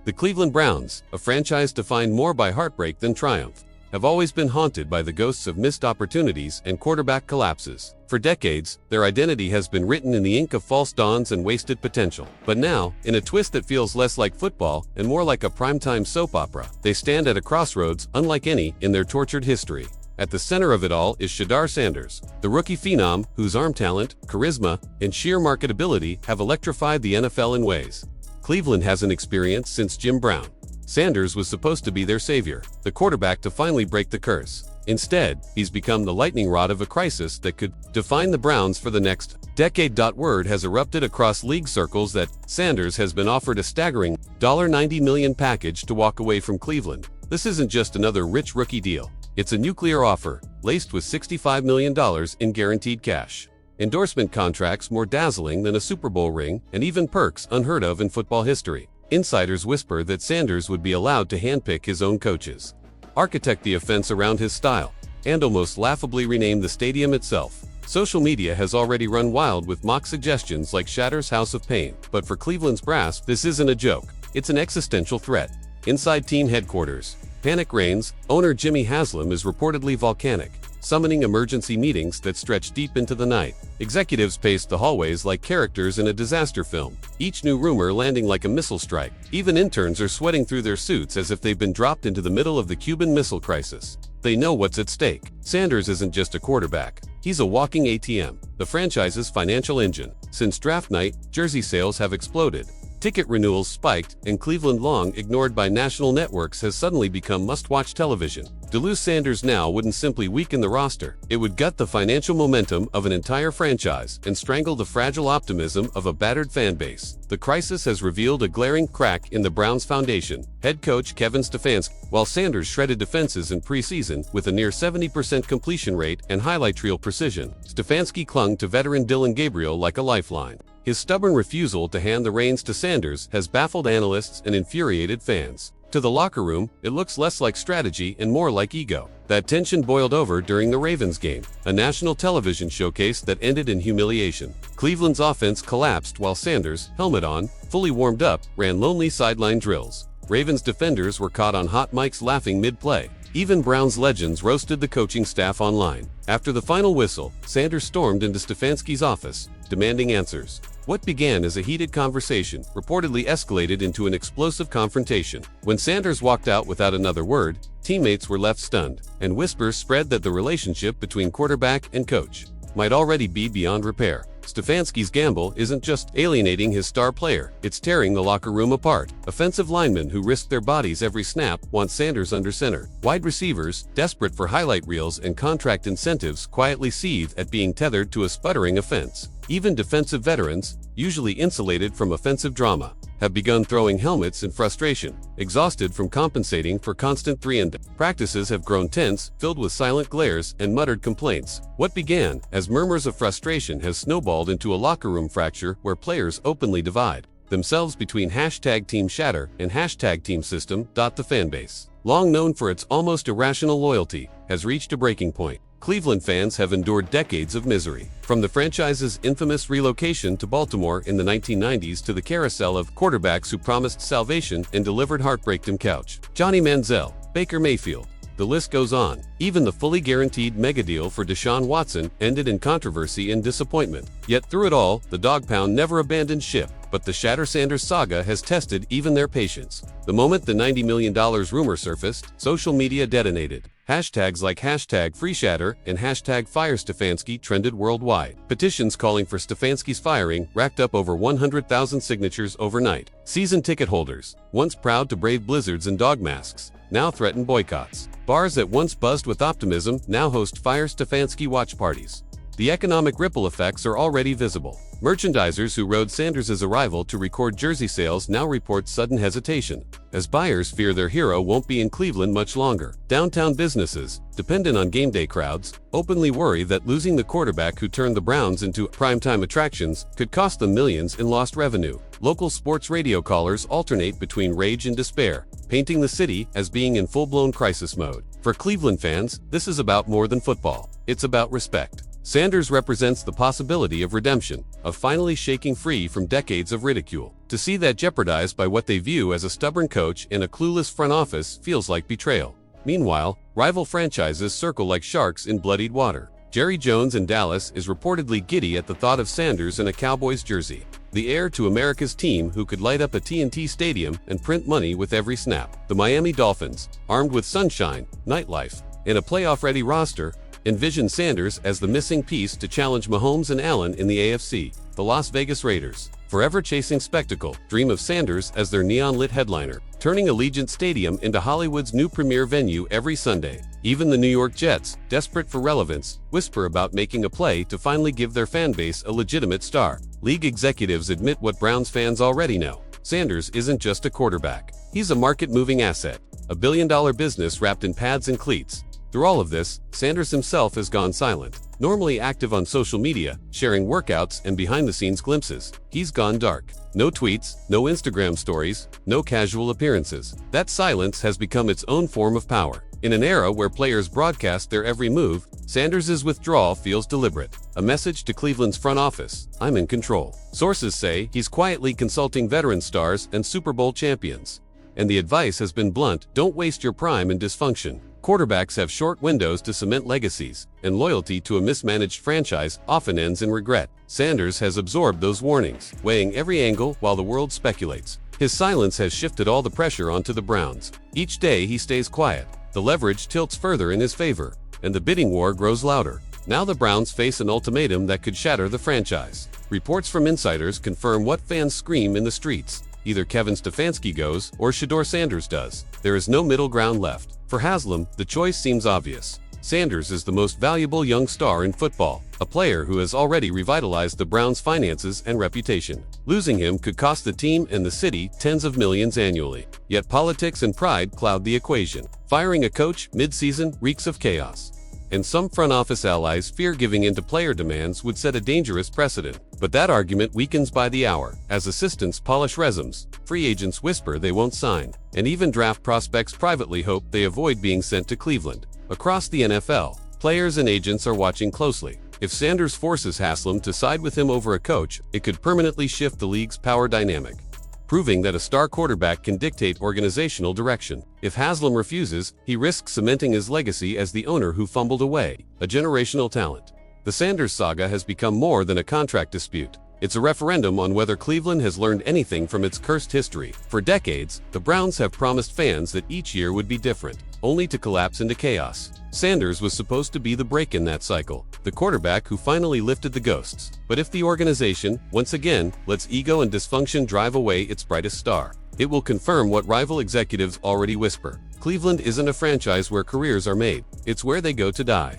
The Cleveland Browns, a franchise defined more by heartbreak than triumph, have always been haunted by the ghosts of missed opportunities and quarterback collapses. For decades, their identity has been written in the ink of false dawns and wasted potential. But now, in a twist that feels less like football and more like a primetime soap opera, they stand at a crossroads unlike any in their tortured history. At the center of it all is Shadur Sanders, the rookie phenom whose arm talent, charisma, and sheer marketability have electrified the NFL in ways Cleveland hasn't experienced since Jim Brown. Sanders was supposed to be their savior, the quarterback to finally break the curse. Instead, he's become the lightning rod of a crisis that could define the Browns for the next decade. Word has erupted across league circles that Sanders has been offered a staggering $90 million package to walk away from Cleveland. This isn't just another rich rookie deal. It's a nuclear offer, laced with $65 million in guaranteed cash, endorsement contracts more dazzling than a Super Bowl ring, and even perks unheard of in football history. Insiders whisper that Sanders would be allowed to handpick his own coaches, architect the offense around his style, and almost laughably rename the stadium itself. Social media has already run wild with mock suggestions like Shadur's House of Pain. But for Cleveland's brass, this isn't a joke. It's an existential threat. Inside team headquarters, panic reigns. Owner Jimmy Haslam is reportedly volcanic, summoning emergency meetings that stretch deep into the night. Executives pace the hallways like characters in a disaster film, each new rumor landing like a missile strike. Even interns are sweating through their suits as if they've been dropped into the middle of the Cuban Missile Crisis. They know what's at stake. Sanders isn't just a quarterback. He's a walking ATM, the franchise's financial engine. Since draft night, jersey sales have exploded. Ticket renewals spiked, and Cleveland, long ignored by national networks, has suddenly become must-watch television. To lose Sanders now wouldn't simply weaken the roster. It would gut the financial momentum of an entire franchise and strangle the fragile optimism of a battered fan base. The crisis has revealed a glaring crack in the Browns' foundation. Head coach Kevin Stefanski, while Sanders shredded defenses in preseason with a near 70% completion rate and highlight reel precision, Stefanski clung to veteran Dillon Gabriel like a lifeline. His stubborn refusal to hand the reins to Sanders has baffled analysts and infuriated fans. To the locker room, it looks less like strategy and more like ego. That tension boiled over during the Ravens game, a national television showcase that ended in humiliation. Cleveland's offense collapsed while Sanders, helmet on, fully warmed up, ran lonely sideline drills. Ravens defenders were caught on hot mics laughing mid-play. Even Browns legends roasted the coaching staff online. After the final whistle, Sanders stormed into Stefanski's office, demanding answers. What began as a heated conversation reportedly escalated into an explosive confrontation. When Sanders walked out without another word, teammates were left stunned, and whispers spread that the relationship between quarterback and coach might already be beyond repair. Stefanski's gamble isn't just alienating his star player, it's tearing the locker room apart. Offensive linemen who risk their bodies every snap want Sanders under center. Wide receivers, desperate for highlight reels and contract incentives, quietly seethe at being tethered to a sputtering offense. Even defensive veterans, usually insulated from offensive drama, have begun throwing helmets in frustration, exhausted from compensating for constant 3-and-out. Practices have grown tense, filled with silent glares and muttered complaints. What began as murmurs of frustration has snowballed into a locker room fracture where players openly divide themselves between #Team Shatter and #Team System. The fanbase, long known for its almost irrational loyalty, has reached a breaking point. Cleveland fans have endured decades of misery, from the franchise's infamous relocation to Baltimore in the 1990s to the carousel of quarterbacks who promised salvation and delivered heartbreak. Couch, Johnny Manziel, Baker Mayfield. The list goes on. Even the fully guaranteed megadeal for Deshaun Watson ended in controversy and disappointment. Yet through it all, the dog pound never abandoned ship. But the Shadur Sanders saga has tested even their patience. The moment the $90 million rumor surfaced, social media detonated. Hashtags like #FreeShadur and #FireStefanski trended worldwide. Petitions calling for Stefanski's firing racked up over 100,000 signatures overnight. Season ticket holders, once proud to brave blizzards and dog masks, now threaten boycotts. Bars that once buzzed with optimism now host Fire Stefanski watch parties. The economic ripple effects are already visible. Merchandisers who rode Sanders' arrival to record jersey sales now report sudden hesitation, as buyers fear their hero won't be in Cleveland much longer. Downtown businesses, dependent on game day crowds, openly worry that losing the quarterback who turned the Browns into primetime attractions could cost them millions in lost revenue. Local sports radio callers alternate between rage and despair, painting the city as being in full-blown crisis mode. For Cleveland fans, this is about more than football. It's about respect. Sanders represents the possibility of redemption, of finally shaking free from decades of ridicule. To see that jeopardized by what they view as a stubborn coach and a clueless front office feels like betrayal. Meanwhile, rival franchises circle like sharks in bloodied water. Jerry Jones in Dallas is reportedly giddy at the thought of Sanders in a Cowboys jersey, the heir to America's team who could light up a TNT stadium and print money with every snap. The Miami Dolphins, armed with sunshine, nightlife, and a playoff-ready roster, envision Sanders as the missing piece to challenge Mahomes and Allen in the AFC. The Las Vegas Raiders, forever chasing spectacle, dream of Sanders as their neon-lit headliner, turning Allegiant Stadium into Hollywood's new premier venue every Sunday. Even the New York Jets, desperate for relevance, whisper about making a play to finally give their fanbase a legitimate star. League executives admit what Browns fans already know. Sanders isn't just a quarterback. He's a market-moving asset, a billion-dollar business wrapped in pads and cleats. Through all of this, Sanders himself has gone silent. Normally active on social media, sharing workouts and behind-the-scenes glimpses, he's gone dark. No tweets, no Instagram stories, no casual appearances. That silence has become its own form of power. In an era where players broadcast their every move, Sanders' withdrawal feels deliberate. A message to Cleveland's front office: I'm in control. Sources say he's quietly consulting veteran stars and Super Bowl champions. And the advice has been blunt: don't waste your prime in dysfunction. Quarterbacks have short windows to cement legacies, and loyalty to a mismanaged franchise often ends in regret. Sanders has absorbed those warnings, weighing every angle while the world speculates. His silence has shifted all the pressure onto the Browns. Each day he stays quiet, the leverage tilts further in his favor, and the bidding war grows louder. Now the Browns face an ultimatum that could shatter the franchise. Reports from insiders confirm what fans scream in the streets: either Kevin Stefanski goes or Shadur Sanders does. There is no middle ground left. For Haslam, the choice seems obvious. Sanders is the most valuable young star in football, a player who has already revitalized the Browns' finances and reputation. Losing him could cost the team and the city tens of millions annually. Yet politics and pride cloud the equation. Firing a coach mid-season reeks of chaos. And some front office allies fear giving in to player demands would set a dangerous precedent. But that argument weakens by the hour, as assistants polish resumes, free agents whisper they won't sign, and even draft prospects privately hope they avoid being sent to Cleveland. Across the NFL, players and agents are watching closely. If Sanders forces Haslam to side with him over a coach, it could permanently shift the league's power dynamic, proving that a star quarterback can dictate organizational direction. If Haslam refuses, he risks cementing his legacy as the owner who fumbled away a generational talent. The Sanders saga has become more than a contract dispute. It's a referendum on whether Cleveland has learned anything from its cursed history. For decades, the Browns have promised fans that each year would be different, only to collapse into chaos. Sanders was supposed to be the break in that cycle, the quarterback who finally lifted the ghosts. But if the organization, once again, lets ego and dysfunction drive away its brightest star, it will confirm what rival executives already whisper: Cleveland isn't a franchise where careers are made, it's where they go to die.